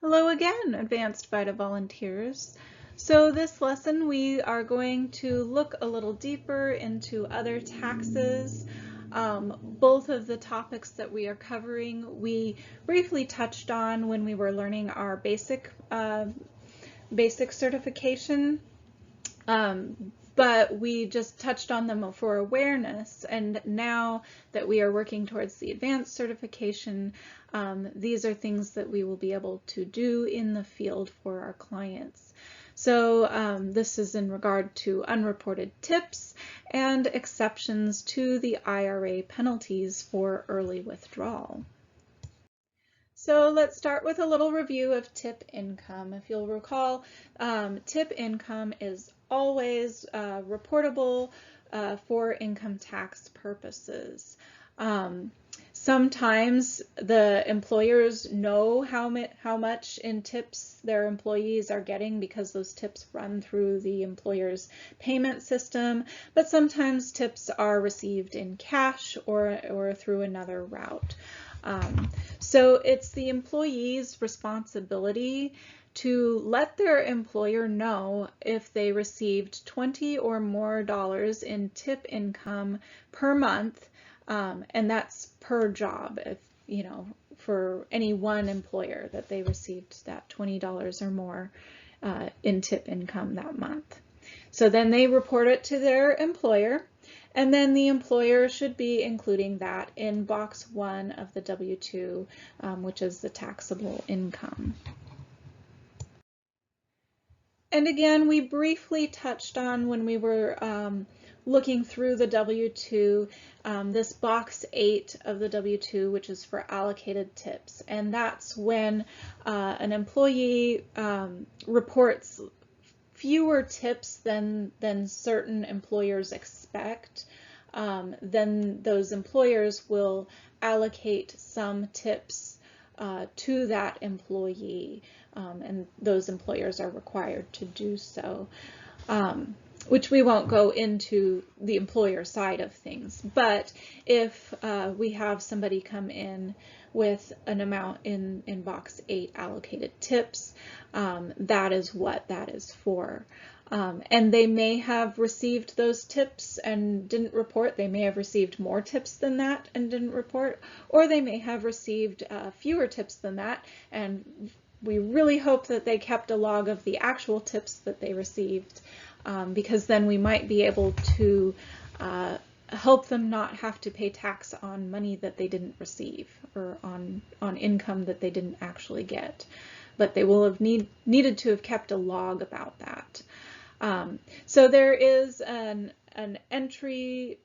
Hello again, Advanced Vita volunteers. So this lesson we are going to look a little deeper into other taxes. Both of the topics that we are covering we briefly touched on when we were learning our basic certification. But we just touched on them for awareness, and now that we are working towards the advanced certification, these are things that we will be able to do in the field for our clients. So this is in regard to unreported tips and exceptions to the IRA penalties for early withdrawal. So let's start with a little review of tip income. If you'll recall, tip income is always reportable for income tax purposes. Sometimes the employers know how much in tips their employees are getting because those tips run through the employer's payment system, but sometimes tips are received in cash or through another route. So it's the employee's responsibility to let their employer know if they received $20 or more in tip income per month, and that's per job. If for any one employer that they received that $20 or more in tip income that month. So then they report it to their employer, and then the employer should be including that in box 1 of the W-2, which is the taxable income. And again, we briefly touched on when we were looking through the W-2, this box 8 of the W-2, which is for allocated tips. And that's when an employee reports fewer tips than certain employers expect, then those employers will allocate some tips to that employee, and those employers are required to do so, which we won't go into the employer side of things. But if we have somebody come in with an amount in box 8 allocated tips, that is what that is for. And they may have received those tips and didn't report. They may have received more tips than that and didn't report, or they may have received fewer tips than that, and we really hope that they kept a log of the actual tips that they received, because then we might be able to help them not have to pay tax on money that they didn't receive, or on income that they didn't actually get. But they will have needed to have kept a log about that. So there is an entry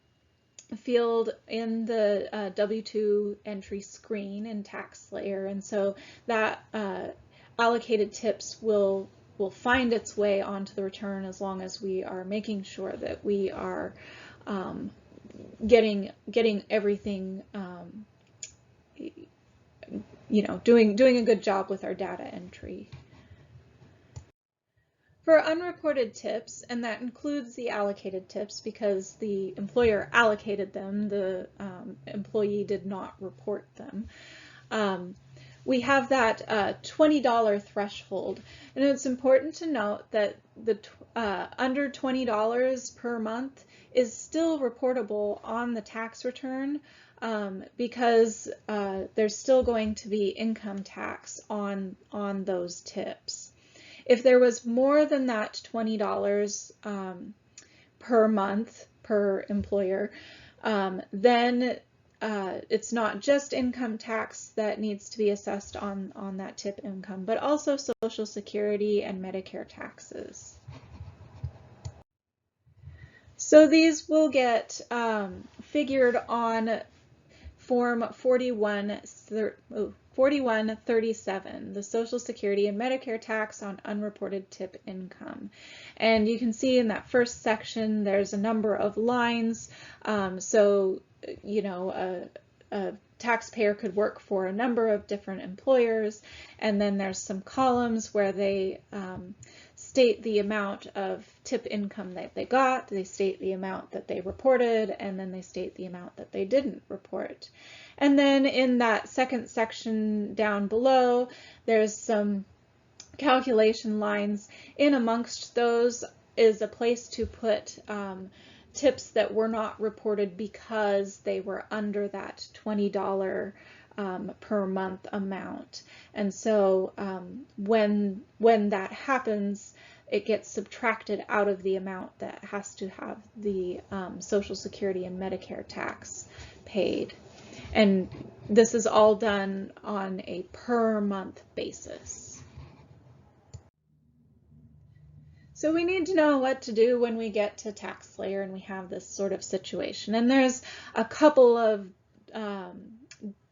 field in the W-2 entry screen in TaxSlayer, and so that allocated tips will find its way onto the return as long as we are making sure that we are getting everything, doing a good job with our data entry. For unreported tips, and that includes the allocated tips because the employer allocated them, the employee did not report them, we have that $20 threshold. And it's important to note that the under $20 per month is still reportable on the tax return, because there's still going to be income tax on those tips. If there was more than that $20 per month per employer, then it's not just income tax that needs to be assessed on that tip income, but also Social Security and Medicare taxes. So these will get figured on Form 4137, the Social Security and Medicare tax on unreported tip income. And you can see in that first section there's a number of lines, so a taxpayer could work for a number of different employers, and then there's some columns where they state the amount of tip income that they got, they state the amount that they reported, and then they state the amount that they didn't report. And then in that second section down below, there's some calculation lines. In amongst those is a place to put tips that were not reported because they were under that $20 per month amount. And so when that happens, it gets subtracted out of the amount that has to have the Social Security and Medicare tax paid. And this is all done on a per month basis. So we need to know what to do when we get to TaxSlayer and we have this sort of situation. And there's a couple of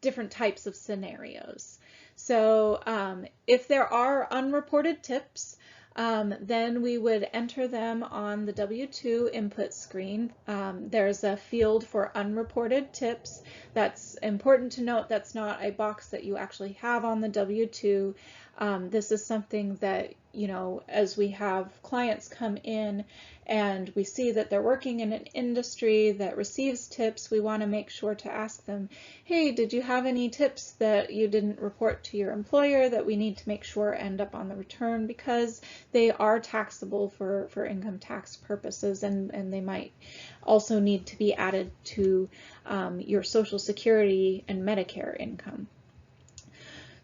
different types of scenarios. So if there are unreported tips, then we would enter them on the W-2 input screen. There's a field for unreported tips. That's important to note. That's not a box that you actually have on the W-2. This is something that, you know, as we have clients come in and we see that they're working in an industry that receives tips, we want to make sure to ask them, hey, did you have any tips that you didn't report to your employer that we need to make sure end up on the return, because they are taxable for income tax purposes, and they might also need to be added to your Social Security and Medicare income.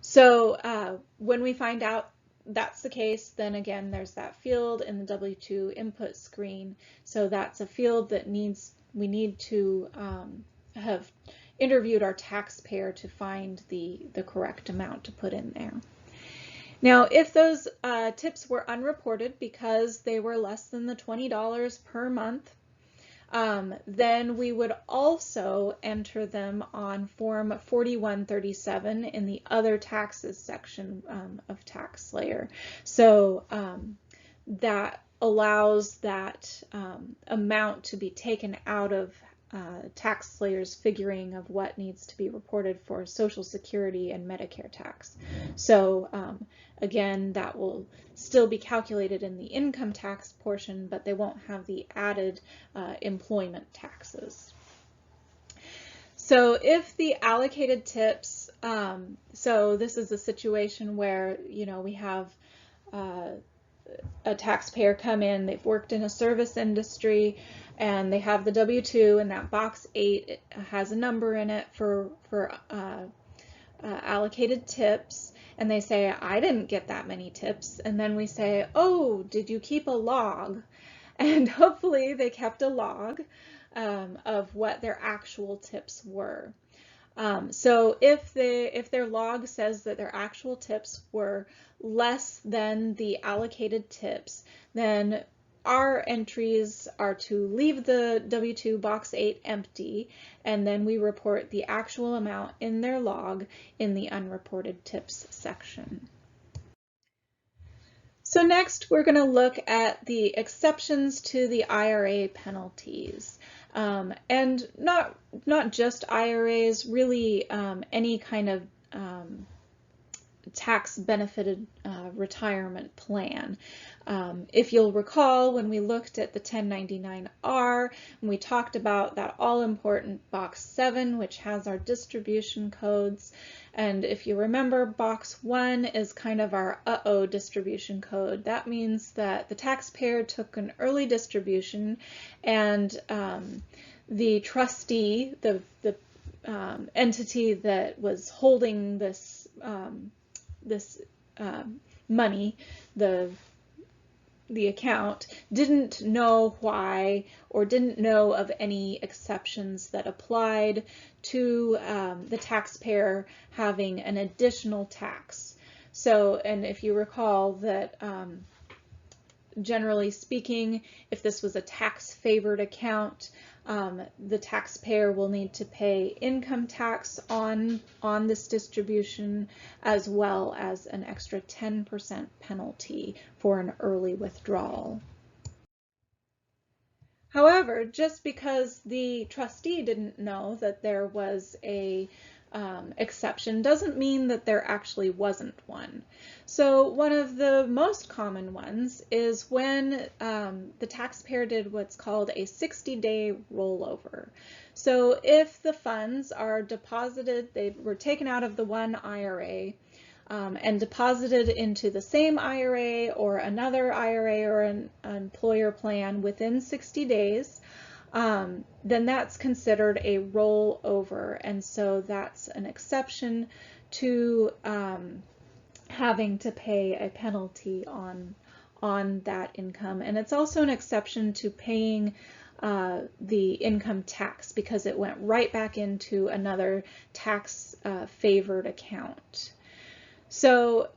So when we find out that's the case, then again, there's that field in the W-2 input screen. So that's a field that we need to have interviewed our taxpayer to find the correct amount to put in there. Now, if those tips were unreported because they were less than the $20 per month, then we would also enter them on Form 4137 in the Other Taxes section of TaxSlayer. So that allows that amount to be taken out of TaxSlayer's figuring of what needs to be reported for Social Security and Medicare tax. So again, that will still be calculated in the income tax portion, but they won't have the added employment taxes. So if the allocated tips, so this is a situation where, you know, we have a taxpayer come in, they've worked in a service industry, and they have the W-2, and that box 8 it has a number in it for allocated tips, and they say, I didn't get that many tips. And then we say, oh, did you keep a log? And hopefully they kept a log of what their actual tips were. So if their log says that their actual tips were less than the allocated tips, then our entries are to leave the W-2 box 8 empty, and then we report the actual amount in their log in the unreported tips section. So next we're going to look at the exceptions to the IRA penalties. And not just IRAs, really any kind of tax benefited retirement plan. If you'll recall, when we looked at the 1099-R, and we talked about that all-important box 7, which has our distribution codes, and if you remember, box 1 is kind of our uh-oh distribution code. That means that the taxpayer took an early distribution, and the trustee, the entity that was holding this money, the account, didn't know why or didn't know of any exceptions that applied to the taxpayer having an additional tax. So, and if you recall that generally speaking, if this was a tax favored account, the taxpayer will need to pay income tax on this distribution, as well as an extra 10% penalty for an early withdrawal. However, just because the trustee didn't know that there was a exception doesn't mean that there actually wasn't one. So one of the most common ones is when the taxpayer did what's called a 60-day rollover. So if the funds are deposited, they were taken out of the one IRA and deposited into the same IRA or another IRA or an employer plan within 60 days, then that's considered a rollover, and so that's an exception to having to pay a penalty on that income, and it's also an exception to paying the income tax because it went right back into another tax favored account. So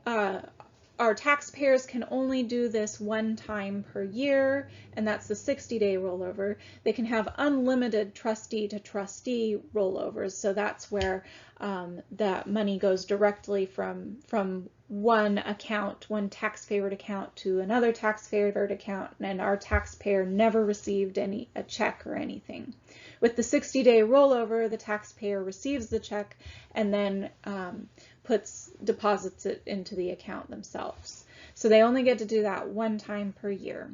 our taxpayers can only do this one time per year, and that's the 60-day rollover. They can have unlimited trustee to trustee rollovers, so that's where that money goes directly from one account, one tax favored account, to another tax favored account, and our taxpayer never received a check or anything. With the 60-day rollover, the taxpayer receives the check and then deposits it into the account themselves. So they only get to do that one time per year.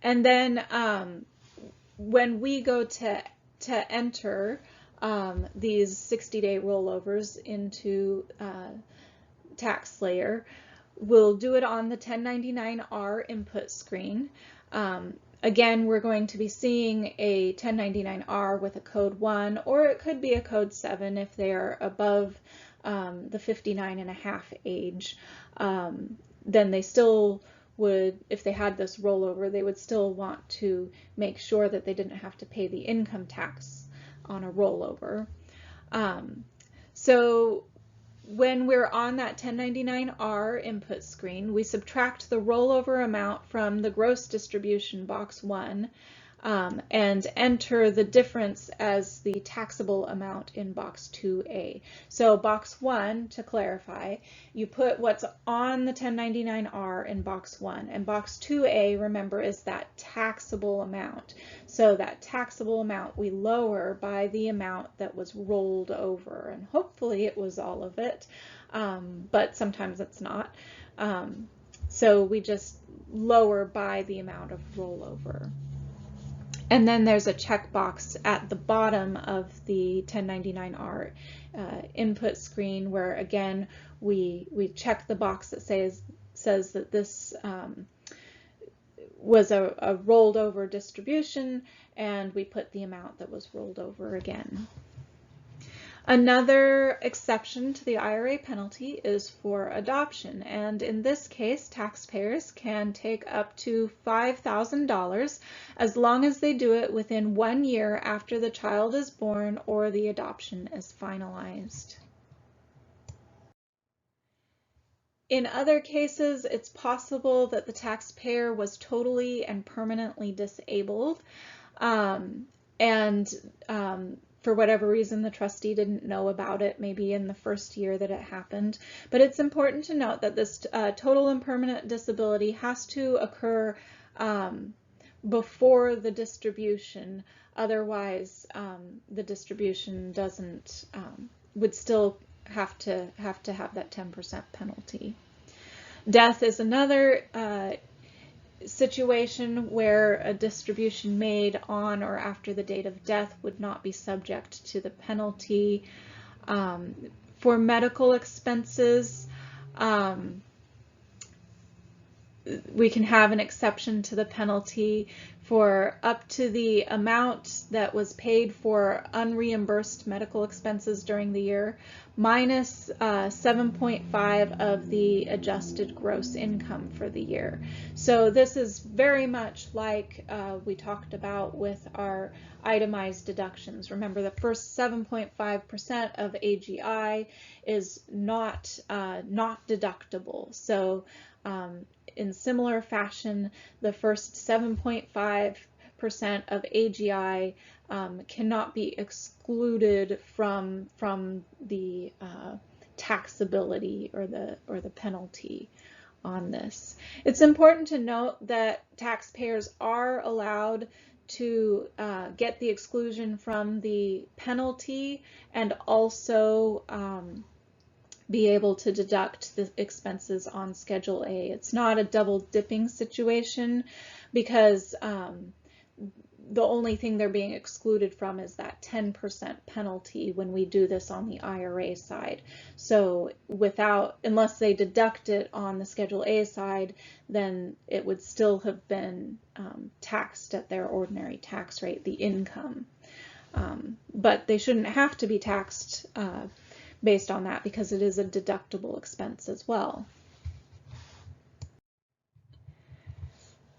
And then when we go to enter these 60-day rollovers into TaxSlayer, we'll do it on the 1099-R input screen. Again, we're going to be seeing a 1099-R with a code 1, or it could be a code 7 if they are above the 59.5 age. Then they still would, if they had this rollover, they would still want to make sure that they didn't have to pay the income tax on a rollover. So when we're on that 1099-R input screen, we subtract the rollover amount from the gross distribution box 1 and enter the difference as the taxable amount in box 2A. So box 1, to clarify, you put what's on the 1099-R in box 1, and box 2A, remember, is that taxable amount. So that taxable amount we lower by the amount that was rolled over, and hopefully it was all of it, but sometimes it's not. So we just lower by the amount of rollover. And then there's a checkbox at the bottom of the 1099-R input screen where, again, we check the box that says that this was a rolled over distribution, and we put the amount that was rolled over again. Another exception to the IRA penalty is for adoption, and in this case, taxpayers can take up to $5,000 as long as they do it within 1 year after the child is born or the adoption is finalized. In other cases, it's possible that the taxpayer was totally and permanently disabled, for whatever reason, the trustee didn't know about it, maybe in the first year that it happened. But it's important to note that this total and permanent disability has to occur before the distribution. Otherwise, the distribution would still have to have that 10% penalty. Death is another situation where a distribution made on or after the date of death would not be subject to the penalty. For medical expenses, we can have an exception to the penalty for up to the amount that was paid for unreimbursed medical expenses during the year, minus 7.5 of the adjusted gross income for the year. So this is very much like we talked about with our itemized deductions. Remember, the first 7.5% of AGI is not deductible. So in similar fashion, the first 7.5% of AGI cannot be excluded from the taxability or the penalty on this. It's important to note that taxpayers are allowed to get the exclusion from the penalty and also be able to deduct the expenses on Schedule A. It's not a double dipping situation because the only thing they're being excluded from is that 10% penalty when we do this on the IRA side. So unless they deduct it on the Schedule A side, then it would still have been taxed at their ordinary tax rate, the income. But they shouldn't have to be taxed based on that because it is a deductible expense as well.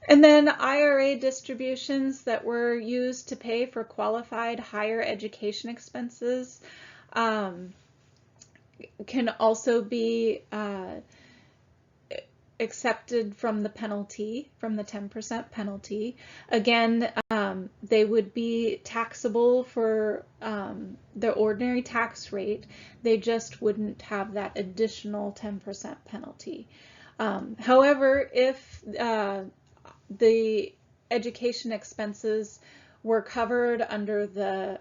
And then IRA distributions that were used to pay for qualified higher education expenses can also be accepted from the penalty, from the 10% penalty. Again, they would be taxable for the ordinary tax rate. They just wouldn't have that additional 10% penalty. However, if the education expenses were covered under the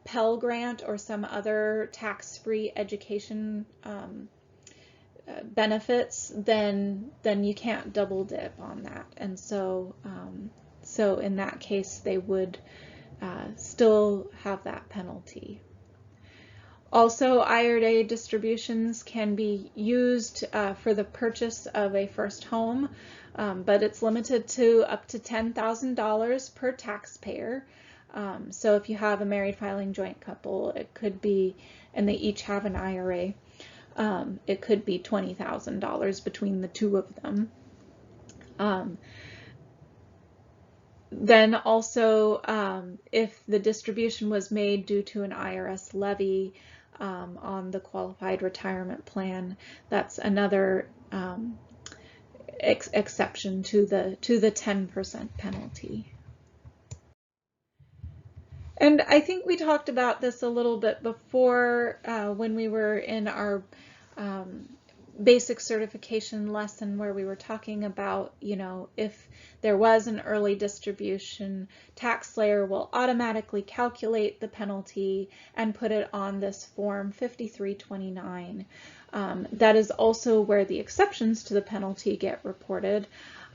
Pell Grant or some other tax-free education benefits, then you can't double dip on that. And so in that case, they would still have that penalty. Also, IRA distributions can be used for the purchase of a first home, but it's limited to up to $10,000 per taxpayer. So if you have a married filing joint couple, it could be, and they each have an IRA, it could be $20,000 between the two of them. Then also, if the distribution was made due to an IRS levy on the qualified retirement plan, that's another exception to the 10% penalty. And I think we talked about this a little bit before when we were in our basic certification lesson, where we were talking about, if there was an early distribution, TaxSlayer will automatically calculate the penalty and put it on this form 5329. That is also where the exceptions to the penalty get reported.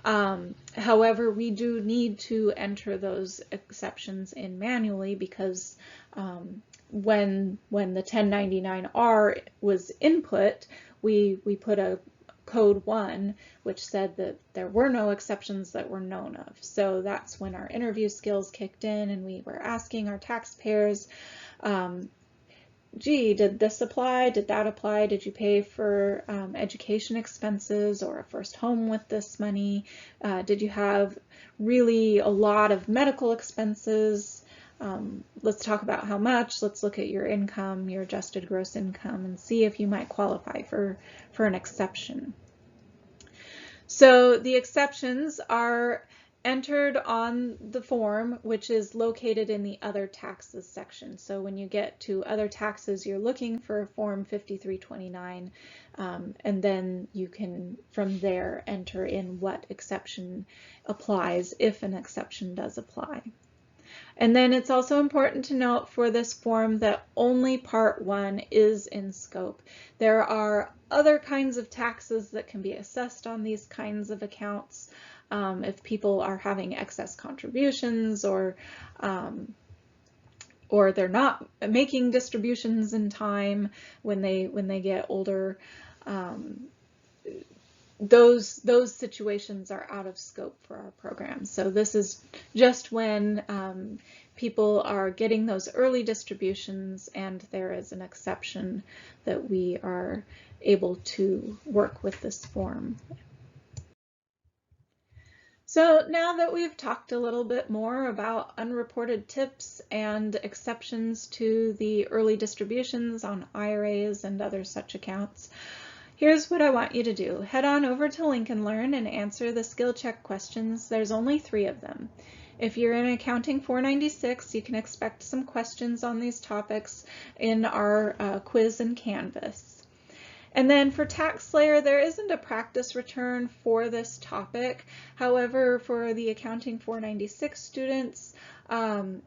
However, we do need to enter those exceptions in manually because when the 1099-R was input, we put a code 1, which said that there were no exceptions that were known of. So that's when our interview skills kicked in and we were asking our taxpayers, gee, did this apply? Did that apply? Did you pay for education expenses or a first home with this money? Did you have really a lot of medical expenses? Let's talk about how much. Let's look at your income, your adjusted gross income, and see if you might qualify for an exception. So the exceptions are entered on the form, which is located in the other taxes section. So when you get to other taxes, you're looking for form 5329, and then you can from there enter in what exception applies, if an exception does apply. And then it's also important to note for this form that only Part 1 is in scope. There are other kinds of taxes that can be assessed on these kinds of accounts. If people are having excess contributions or they're not making distributions in time when they get older, those situations are out of scope for our program. So this is just when people are getting those early distributions and there is an exception that we are able to work with this form. So now that we've talked a little bit more about unreported tips and exceptions to the early distributions on IRAs and other such accounts, here's what I want you to do. Head on over to Lincoln Learn and answer the skill check questions. There's only 3 of them. If you're in Accounting 496, you can expect some questions on these topics in our quiz and Canvas. And then for TaxSlayer, there isn't a practice return for this topic. However, for the Accounting 496 students,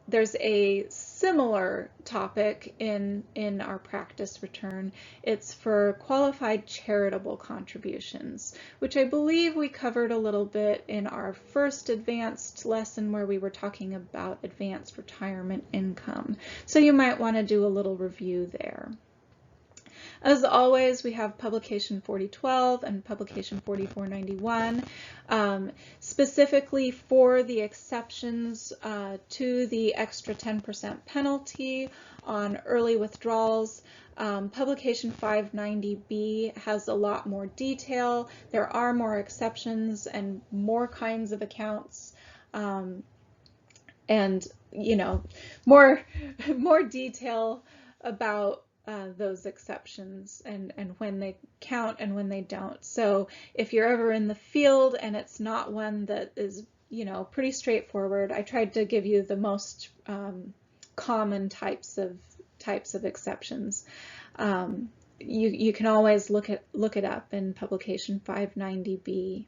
there's a similar topic in our practice return. It's for qualified charitable contributions, which I believe we covered a little bit in our first advanced lesson where we were talking about advanced retirement income. So you might want to do a little review there. As always, we have Publication 4012 and Publication 4491, specifically for the exceptions to the extra 10% penalty on early withdrawals. Publication 590B has a lot more detail. There are more exceptions and more kinds of accounts. And more detail about those exceptions and when they count and when they don't. So if you're ever in the field and it's not one that is pretty straightforward, I tried to give you the most common types of exceptions. You can always look it up in Publication 590B.